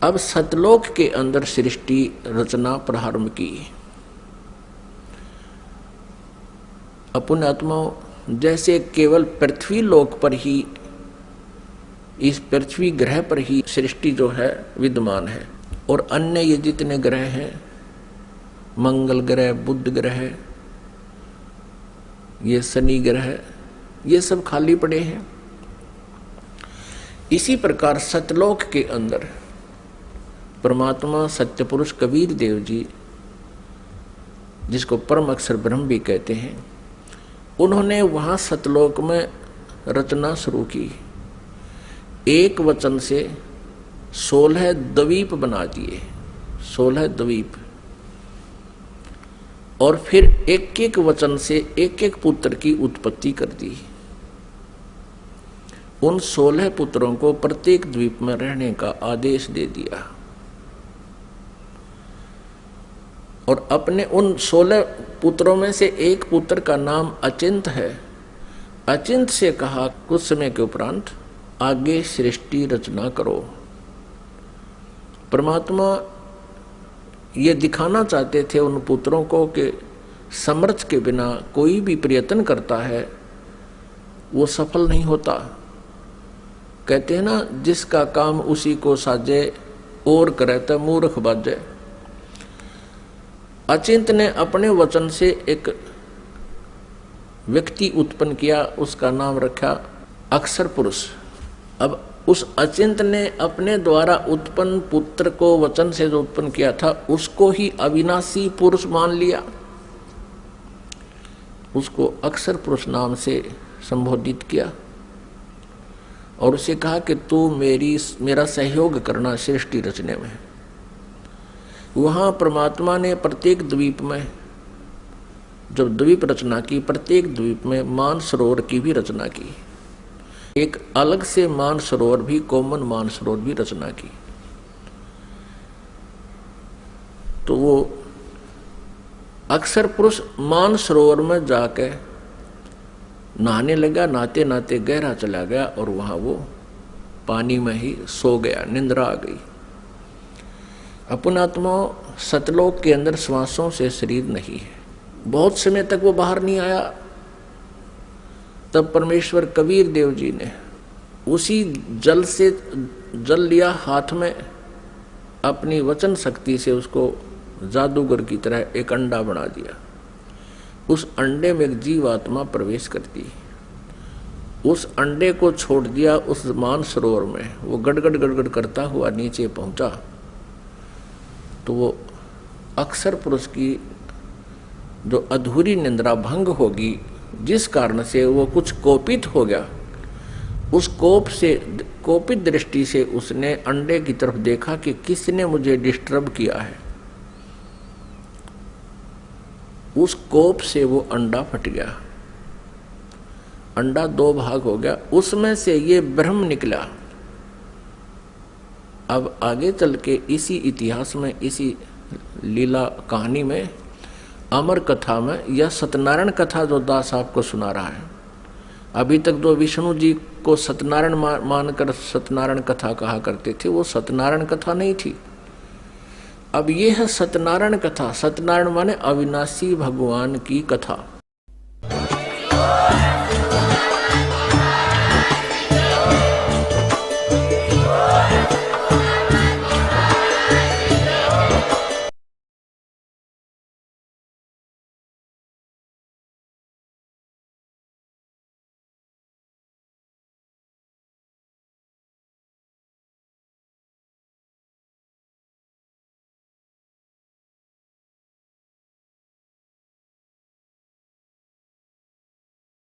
अब सतलोक के अंदर सृष्टि रचना प्रारंभ की। अपने आत्माओं, जैसे केवल पृथ्वी लोक पर ही, इस पृथ्वी ग्रह पर ही सृष्टि जो है विद्यमान है, और अन्य ये जितने ग्रह हैं, मंगल ग्रह, बुध ग्रह, ये शनि ग्रह, ये सब खाली पड़े हैं। इसी प्रकार सतलोक के अंदर परमात्मा सत्य पुरुष कबीर देव जी, जिसको परम अक्षर ब्रह्म भी कहते हैं, उन्होंने वहां सतलोक में रचना शुरू की। एक वचन से 16 द्वीप बना दिए, 16 द्वीप, और फिर एक एक वचन से एक एक पुत्र की उत्पत्ति कर दी। उन 16 पुत्रों को प्रत्येक द्वीप में रहने का आदेश दे दिया, और अपने उन 16 पुत्रों में से एक पुत्र का नाम अचिंत है। अचिंत से कहा कुछ समय के उपरांत आगे सृष्टि रचना करो। परमात्मा ये दिखाना चाहते थे उन पुत्रों को कि समर्थ के बिना कोई भी प्रयत्न करता है वो सफल नहीं होता। कहते हैं ना, जिसका काम उसी को साजे और करे तो मूर्ख बाजे। अचिंत ने अपने वचन से एक व्यक्ति उत्पन्न किया, उसका नाम रखा अक्षर पुरुष। अब उस अचिंत ने अपने द्वारा उत्पन्न पुत्र को वचन से जो उत्पन्न किया था उसको ही अविनाशी पुरुष मान लिया, उसको अक्षर पुरुष नाम से संबोधित किया और उसे कहा कि तू मेरा सहयोग करना सृष्टि रचने में। वहां परमात्मा ने प्रत्येक द्वीप में जब द्वीप रचना की, प्रत्येक द्वीप में मानसरोवर की भी रचना की, एक अलग से मानसरोवर भी, कॉमन मानसरोवर भी रचना की। तो वो अक्षर पुरुष मानसरोवर में जाके नहाने लगा, नहाते नहाते गहरा चला गया और वहां वो पानी में ही सो गया, निंद्रा आ गई। अपनात्मा सतलोक के अंदर श्वासों से शरीर नहीं है, बहुत समय तक वो बाहर नहीं आया। तब परमेश्वर कबीर देव जी ने उसी जल से जल लिया हाथ में, अपनी वचन शक्ति से उसको जादूगर की तरह एक अंडा बना दिया। उस अंडे में एक जीवात्मा प्रवेश करती, उस अंडे को छोड़ दिया उस मानसरोवर में, वो गड़गड़ गड़गड़ करता हुआ नीचे पहुंचा। तो वो अक्षर पुरुष की जो अधूरी निंद्रा भंग होगी, जिस कारण से वो कुछ कोपित हो गया, उस कोपित दृष्टि से उसने अंडे की तरफ देखा कि किसने मुझे डिस्टर्ब किया है। उस कोप से वो अंडा फट गया, अंडा 2 भाग हो गया, उसमें से ये ब्रह्म निकला। अब आगे चल के इसी इतिहास में, इसी लीला कहानी में, अमर कथा में, या सत्यनारायण कथा जो दास आपको सुना रहा है, अभी तक जो विष्णु जी को सत्यनारायण मानकर सत्यनारायण कथा कहा करते थे, वो सत्यनारायण कथा नहीं थी। अब ये है सत्यनारायण कथा। सत्यनारायण माने अविनाशी भगवान की कथा।